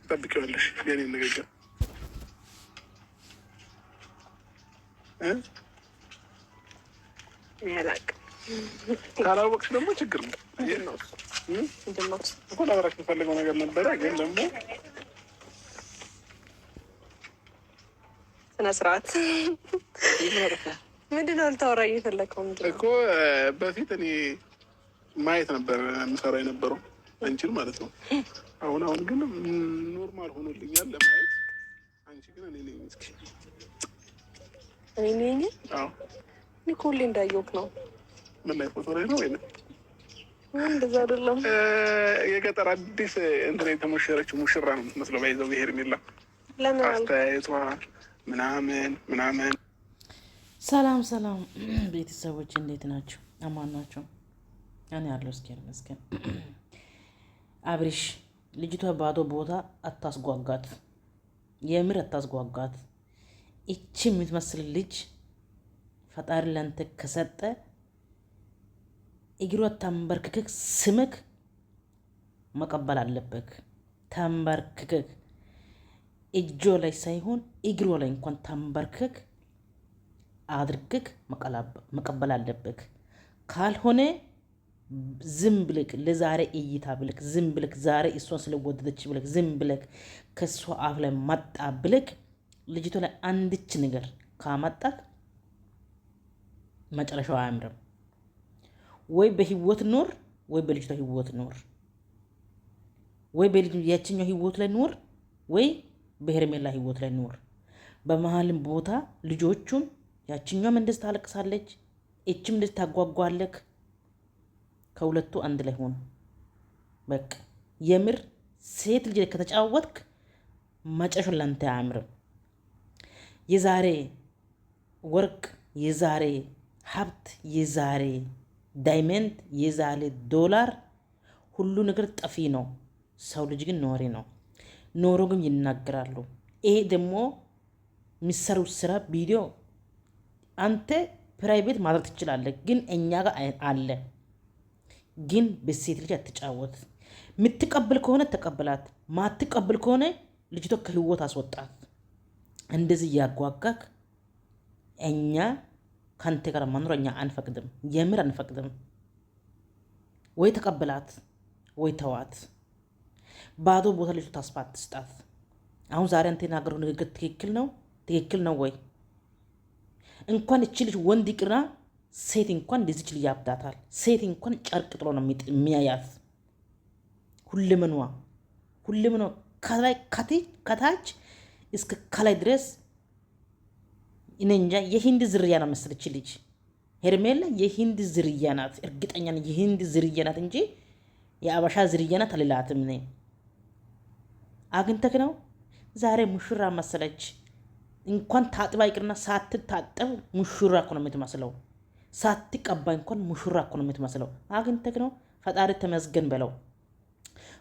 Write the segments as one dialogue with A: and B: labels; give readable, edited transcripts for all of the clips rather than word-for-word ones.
A: ጠብቂዋለሽ የኔን ንግግር ካላወቅሽ ደግሞ ችግር ነው። እኮ ላወራሽ የምፈልገው ነገር ነበረ፣ ግን ደግሞ
B: ስነ ስርዓት ምንድን ነው ልታወራኝ የፈለከው?
A: እኮ በፊት እኔ ማየት ነበር የምሰራ የነበረው አንቺን ማለት ነው። አሁን ግን ኖርማል ሆኖልኛል ለማየት። አንቺ ግን እኔ ነኝ እስኪ
B: እኔ ነኝ።
A: አዎ
B: እኔ ሁሌ እንዳየሁት ነው።
A: ምን ላይ ፎቶ ላይ ነው ወይ?
B: እንደዛ አይደለም።
A: የገጠር አዲስ እንትን የተሞሸረችው ሙሽራ ነው የምትመስለው። ባይዘው ሄርሜላ አስተያየቷ ምናምን።
C: ሰላም ቤተሰቦች እንዴት ናቸው? አማን ናቸው? እኔ ያለው እስኪ ይመስገን። አብሪሽ ልጅቷ ባዶ ቦታ አታስጓጋት፣ የምር አታስጓጋት። እቺ የምትመስል ልጅ ፈጣሪ ለንተ ከሰጠ እግሯ ተንበርክከክ ስምክ መቀበል አለበክ። ተንበርክከክ እጆ ላይ ሳይሆን እግሯ ላይ እንኳን ተንበርክከክ አድርገክ መቀበል አለበክ። ካልሆነ ዝም ብለክ ለዛሬ እይታ ብለክ ዝም ብለክ ዛሬ እሷን ስለወደደች ብለክ ዝም ብለክ ከሷ አፍ ላይ መጣ ብለክ ልጅቷ ላይ አንድች ነገር ካመጣክ መጨረሻው አያምርም። ወይ በህይወት ኖር፣ ወይ በልጅቷ ህይወት ኖር፣ ወይ ያችኛው ህይወት ላይ ኖር፣ ወይ በሄርሜላ ህይወት ላይ ኖር። በመሀልም ቦታ ልጆቹን ያችኛውም እንደዚህ ታለቅሳለች፣ እችም እንደዚህ ታጓጓለክ። ከሁለቱ አንድ ላይ ሆኑ። በቃ የምር ሴት ልጅ ከተጫወትክ መጨረሻው ላንተ አያምርም። የዛሬ ወርቅ፣ የዛሬ ሀብት፣ የዛሬ ዳይመንድ፣ የዛሬ ዶላር ሁሉ ነገር ጠፊ ነው። ሰው ልጅ ግን ኖሪ ነው። ኖሮ ግን ይናገራሉ። ይሄ ደግሞ የሚሰሩት ስራ ቪዲዮ አንተ ፕራይቬት ማድረግ ትችላለህ፣ ግን እኛ ጋር አለ። ግን በሴት ልጅ አትጫወት። የምትቀበል ከሆነ ተቀበላት፣ ማትቀበል ከሆነ ልጅቷ ከህይወት አስወጣት። እንደዚህ እያጓጋክ እኛ ካንተ ጋር መኖር እኛ አንፈቅድም፣ የምር አንፈቅድም። ወይ ተቀበላት ወይ ተዋት። ባዶ ቦታ ልጅቷ ተስፋ አትስጣት። አሁን ዛሬ አንተ የናገረው ንግግር ትክክል ነው ወይ? እንኳን እቺ ልጅ ወንድ ይቅርና ሴት እንኳን እንደዚች ልጅ ያብዳታል። ሴት እንኳን ጨርቅ ጥሎ ነው የሚያያት። ሁሉምኗ ከላይ ከታች እስከ ከላይ ድረስ እንጃ የሂንድ ዝርያ ነው መሰለች ልጅ ሄርሜላ። የሂንድ ዝርያ ናት፣ እርግጠኛ ነኝ የሂንድ ዝርያ ናት እንጂ የአበሻ ዝርያ ናት አልላትም። ነኝ አግኝተክ ነው ዛሬ ሙሽራ መሰለች። እንኳን ታጥባ ይቅርና ሳትታጠብ ሙሽራ እኮ ነው የምትመስለው። ሳትቀባ እንኳን ሙሽራ እኮ ነው የምትመስለው። አግኝተክ ነው። ፈጣሪ ተመስገን በለው።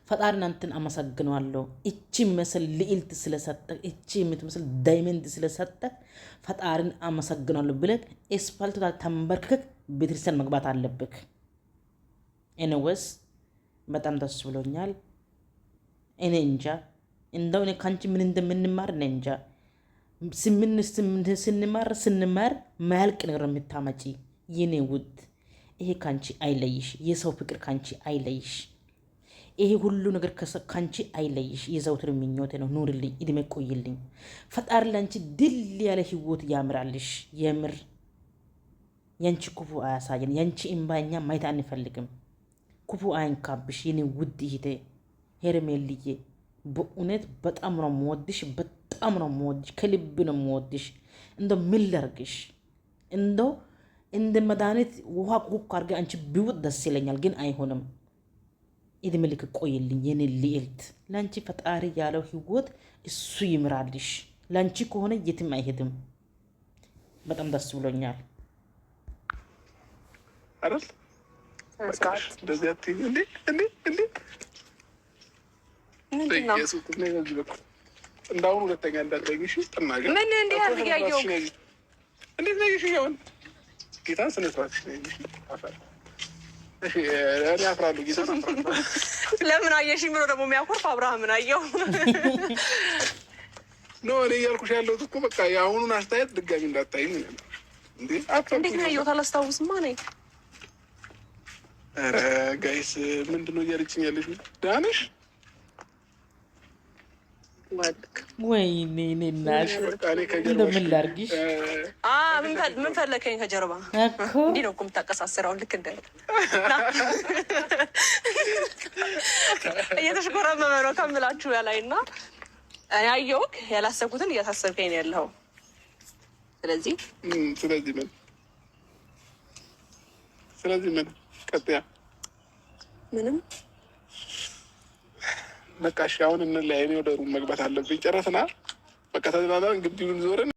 C: ፈጣሪ እናንተን አመሰግናለሁ። እቺ መስል ልዕልት ስለሰጠ፣ እቺ የምትመስል ዳይመንድ ስለሰጠ ፈጣሪን አመሰግናለሁ ብለህ አስፋልቱ ላይ ተንበርክከክ ቤተክርስቲያን መግባት አለብክ። ኤኒዌይስ በጣም ደስ ብሎኛል። እኔ እንጃ እንደው እኔ ካንቺ ምን እንደምንማር እኔ እንጃ። ስንማር ማያልቅ ነገር የምታመጪ የኔ ውድ፣ ይሄ ካንቺ አይለይሽ። የሰው ፍቅር ካንቺ አይለይሽ። ይሄ ሁሉ ነገር ካንቺ አይለይሽ። የዘውትር ምኞቴ ነው። ኑርልኝ፣ እድሜ ቆይልኝ። ፈጣሪ ላንቺ ድል ያለ ህይወት ያምራልሽ። የምር ያንቺ ክፉ አያሳየን። ያንቺ እምባኛ ማየት አንፈልግም። ክፉ አይንካብሽ የኔ ውድ እህቴ ሄርሜልዬ። በእውነት በጣም ነው የምወድሽ፣ በጣም ነው የምወድሽ፣ ከልብ ነው የምወድሽ። እንደው ምን ላድርግሽ? እንደው እንደ መድኃኒት ውሃ ኩክ አድርጌ አንቺ ቢውጥ ደስ ይለኛል፣ ግን አይሆንም። እድሜ ልክ ቆይልኝ የኔ ልዕልት። ለአንቺ ፈጣሪ ያለው ህይወት እሱ ይምራልሽ። ለአንቺ ከሆነ የትም አይሄድም። በጣም ደስ ብሎኛል
A: አይደል? እንደዚህ አትይኝ እንዴ! እንዳሁን ሁለተኛ እንዳትጠይቅሽ ጥናገር
B: ምን እንዲህ አድርግ ያየው
A: እንዴት ነው ይሽኛውን ጌታን ስነ ስርዓት እኔ አፍራለሁ፣ ጌታ አፍራለሁ።
B: ለምን አየሽኝ ብሎ ደግሞ የሚያኮርፍ አብርሃምን አየው።
A: ኖ እኔ እያልኩሽ ያለሁት እኮ በቃ የአሁኑን አስተያየት ድጋሚ እንዳታይኝ እንዴ።
B: እንዴት ነው ያየሁት? አላስታውስማ ነኝ።
A: ኧረ ጋይስ ምንድን ነው እያለችኝ ያለሽ? ዳነሽ
C: ወይኔ እኔ እናትሽ እንደምን ላድርግሽ?
B: ምን ፈለከኝ ከጀርባ? እንዲህ ነው እኮ የምታቀሳስረው። ልክ እንደ እየተሽኮረመመ ነው ከምላችሁ ያላይ እና ያየውክ ያላሰብኩትን እያሳሰብከኝ ነው ያለኸው። ስለዚህ
A: ምን ቀጥያ
B: ምንም
A: በቃ እሺ፣ አሁን እንለያይ። እኔ ወደ ሩም መግባት አለብኝ። ጨረስና በቃ ተዝናናን፣ ግቢውን ዞርን።